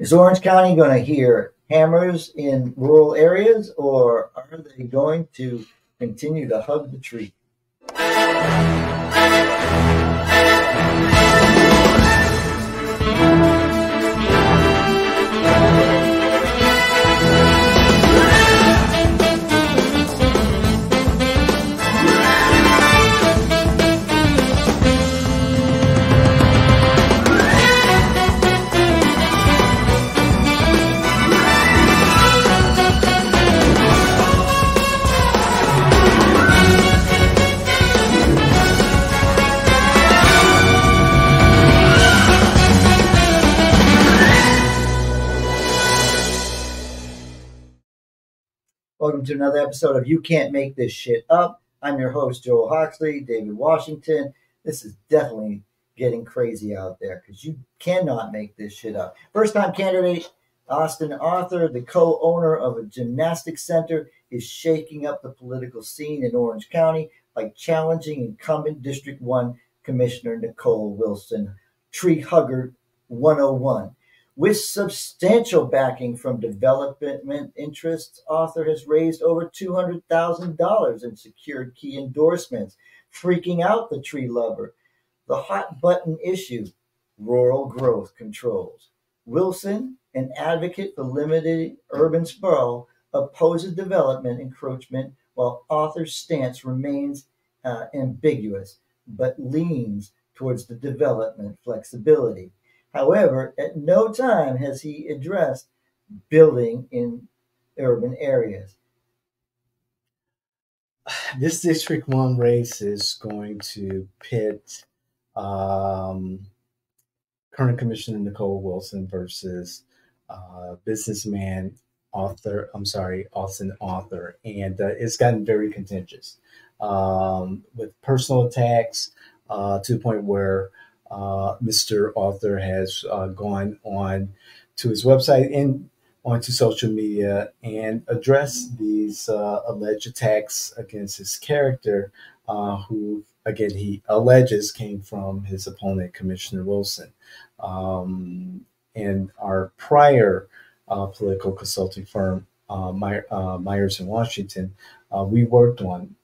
Is Orange County going to hear hammers in rural areas, or are they going to continue to hug the tree? Welcome to another episode of You Can't Make This Shit Up. I'm your host, Joel Hoxley, J&Washington. This is definitely getting crazy out there because you cannot make this shit up. First-time candidate Austin Arthur, the co-owner of a gymnastics center, is shaking up the political scene in Orange County by challenging incumbent District 1 Commissioner Nicole Wilson, Tree Hugger 101. With substantial backing from development interests, Arthur has raised over $200,000 and secured key endorsements, freaking out the tree lover. The hot button issue, rural growth controls. Wilson, an advocate for limited urban sprawl, opposes development encroachment, while Arthur's stance remains ambiguous, but leans towards the development flexibility. However, at no time has he addressed building in urban areas. This District 1 race is going to pit current Commissioner Nicole Wilson versus businessman Austin Arthur. And it's gotten very contentious with personal attacks to the point where Mr. Arthur has gone on to his website and onto social media and addressed these alleged attacks against his character, who, again, he alleges came from his opponent, Commissioner Wilson. And our prior political consulting firm, Myers in Washington, we worked on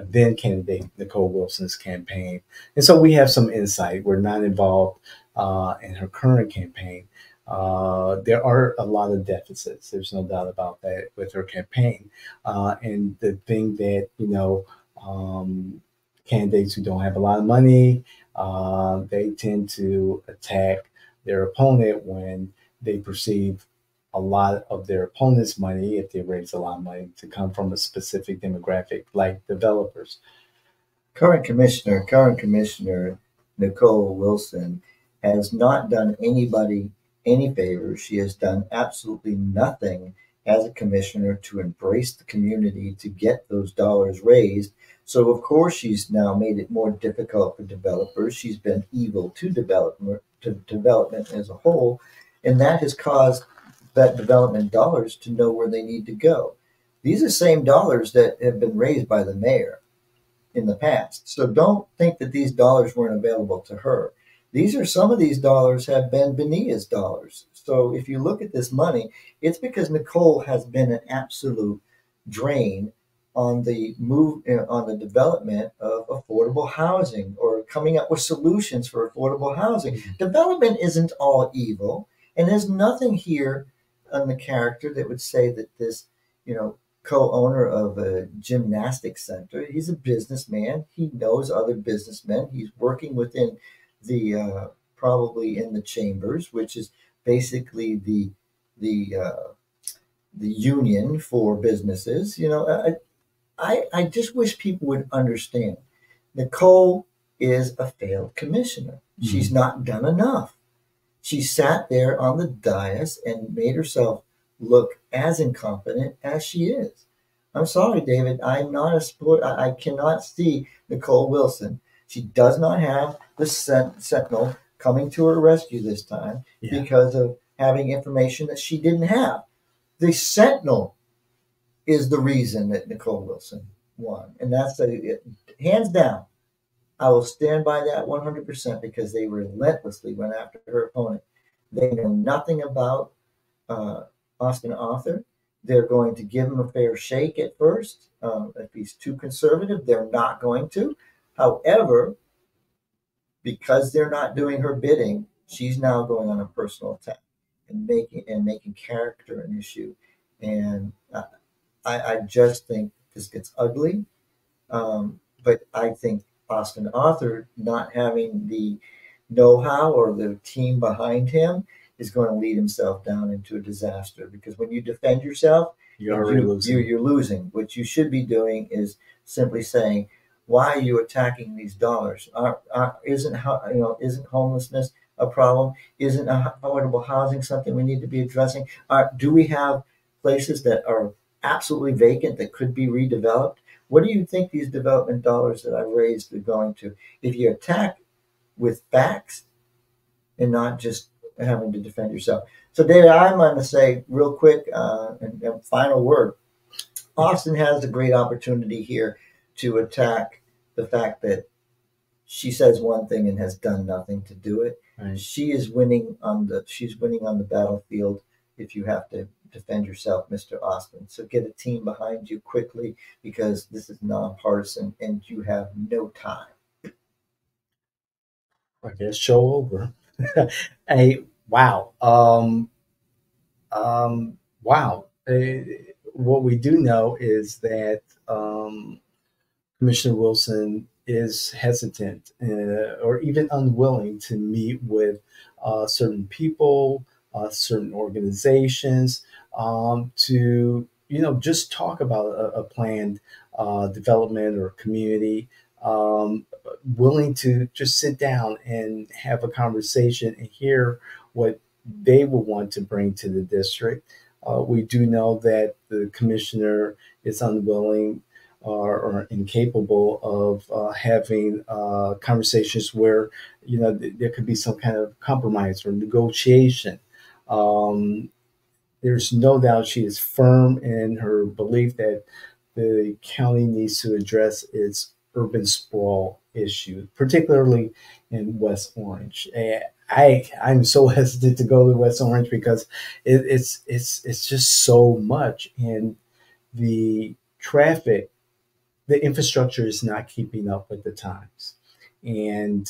then candidate Nicole Wilson's campaign. And so we have some insight. We're not involved in her current campaign. There are a lot of deficits. There's no doubt about that with her campaign. And the thing that, candidates who don't have a lot of money, they tend to attack their opponent when they perceive a lot of their opponent's money, if they raise a lot of money, to come from a specific demographic like developers. Current Commissioner Nicole Wilson has not done anybody any favors. She has done absolutely nothing as a commissioner to embrace the community to get those dollars raised. So, of course, she's now made it more difficult for developers. She's been evil to development as a whole, and that has caused that development dollars to know where they need to go. These are the same dollars that have been raised by the mayor in the past. So don't think that these dollars weren't available to her. Some of these dollars have been Benia's dollars. So if you look at this money, it's because Nicole has been an absolute drain on the development of affordable housing, or coming up with solutions for affordable housing. Development isn't all evil, and there's nothing here on the character that would say that this, co-owner of a gymnastics center, he's a businessman. He knows other businessmen. He's working within the probably in the chambers, which is basically the union for businesses. I just wish people would understand. Nicole is a failed commissioner. Mm-hmm. She's not done enough. She sat there on the dais and made herself look as incompetent as she is. I'm sorry, David. I'm not a sport. I cannot see Nicole Wilson. She does not have the Sentinel coming to her rescue this time because of having information that she didn't have. The Sentinel is the reason that Nicole Wilson won. And that's hands down. I will stand by that 100% because they relentlessly went after her opponent. They know nothing about Austin Arthur. They're going to give him a fair shake at first. If he's too conservative, they're not going to. However, because they're not doing her bidding, she's now going on a personal attack and making character an issue. And I just think this gets ugly. But I think Austin Arthur not having the know-how or the team behind him is going to lead himself down into a disaster. Because when you defend yourself, you're losing. What you should be doing is simply saying, "Why are you attacking these dollars? Isn't homelessness a problem? Isn't affordable housing something we need to be addressing? Do we have places that are absolutely vacant that could be redeveloped? What do you think these development dollars that I've raised are going to?" If you attack with facts and not just having to defend yourself. So, David, I'm going to say real quick, and final word. Austin has a great opportunity here to attack the fact that she says one thing and has done nothing to do it. Right. She's winning on the battlefield if you have to defend yourself, Mr. Austin. So get a team behind you quickly, because this is nonpartisan and you have no time. I guess show over. Hey, wow. Wow. What we do know is that Commissioner Wilson is hesitant or even unwilling to meet with certain people, certain organizations, to just talk about a planned development or community. Willing to just sit down and have a conversation and hear what they will want to bring to the district. We do know that the commissioner is unwilling or incapable of having conversations where there could be some kind of compromise or negotiation. There's no doubt she is firm in her belief that the county needs to address its urban sprawl issue, particularly in West Orange. I'm so hesitant to go to West Orange because it's just so much, and the traffic, the infrastructure is not keeping up with the times, and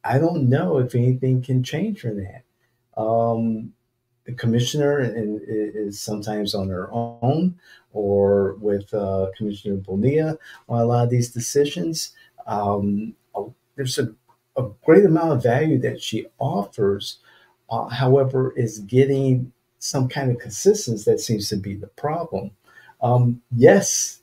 I don't know if anything can change for that. The commissioner is sometimes on her own or with Commissioner Bonilla on a lot of these decisions. There's a great amount of value that she offers, however, is getting some kind of consistency that seems to be the problem. Yes,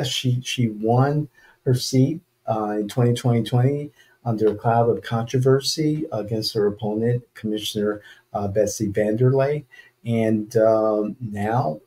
she won her seat in 2020 under a cloud of controversy against her opponent, Commissioner Betsy Vanderlei. And now,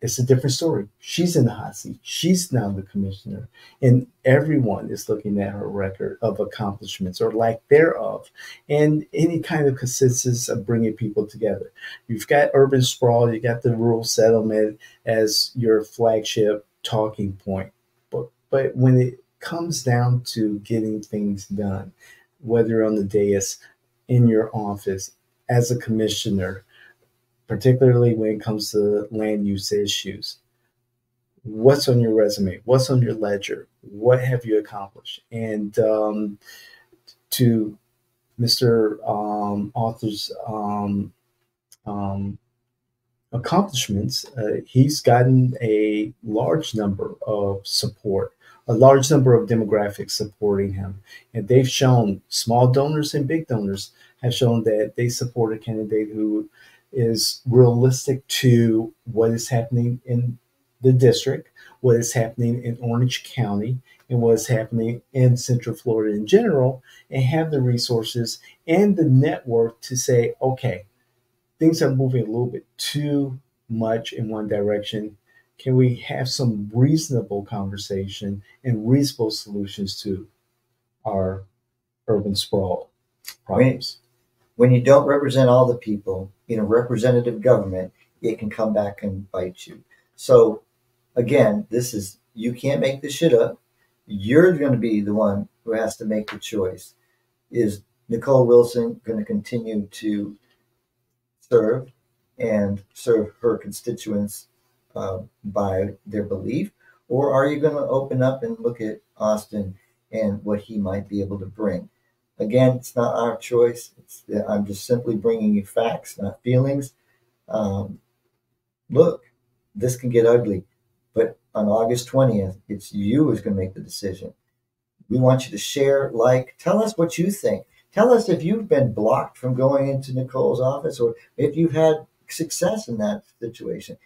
it's a different story. She's in the hot seat. She's now the commissioner. And everyone is looking at her record of accomplishments or lack thereof, and any kind of consensus of bringing people together. You've got urban sprawl, you got the rural settlement as your flagship talking point. But when it comes down to getting things done, whether on the dais, in your office, as a commissioner, particularly when it comes to land use issues, what's on your resume? What's on your ledger? What have you accomplished? And to Mr. Author's accomplishments, he's gotten a large number of support, a large number of demographics supporting him. And they've shown, small donors and big donors have shown that they support a candidate who is realistic to what is happening in the district, what is happening in Orange County, and what is happening in Central Florida in general, and have the resources and the network to say, okay, things are moving a little bit too much in one direction. Can we have some reasonable conversation and reasonable solutions to our urban sprawl problems? When you don't represent all the people in a representative government, it can come back and bite you. So again, you can't make this shit up. You're going to be the one who has to make the choice. Is Nicole Wilson going to continue to serve and serve her constituents by their belief? Or are you going to open up and look at Austin and what he might be able to bring? Again, it's not our choice. I'm just simply bringing you facts, not feelings. Um, Look, this can get ugly, but on August 20th, it's you who's going to make the decision. We want you to share, tell us what you think. Tell us if you've been blocked from going into Nicole's office or if you've had success in that situation.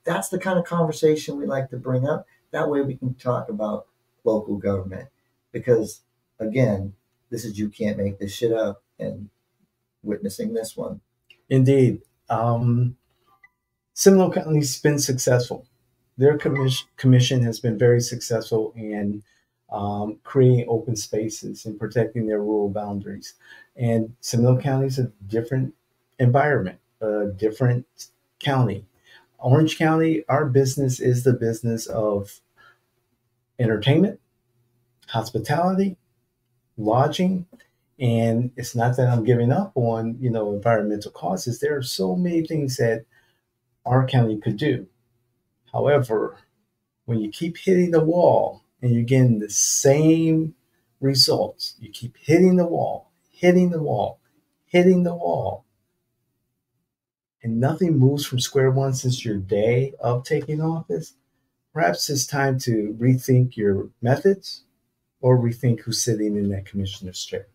That's the kind of conversation we like to bring up. That way we can talk about local government. Because, again, this is you can't make this shit up, and witnessing this one. Indeed. Seminole County's been successful. Their commission has been very successful in creating open spaces and protecting their rural boundaries. And Seminole County is a different environment, a different county. Orange County, our business is the business of entertainment, hospitality, lodging. And it's not that I'm giving up on, environmental causes. There are so many things that our county could do. However, when you keep hitting the wall and you're getting the same results, you keep hitting the wall, hitting the wall, hitting the wall, and nothing moves from square one since your day of taking office, perhaps it's time to rethink your methods or rethink who's sitting in that commissioner's chair.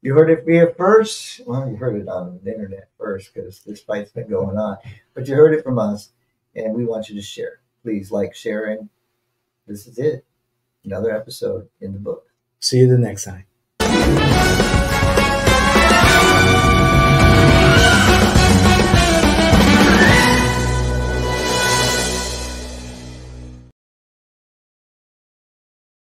You heard it here first. Well, you heard it on the internet first because this fight's been going on. But you heard it from us, and we want you to share. Please like sharing. This is it. Another episode in the book. See you the next time.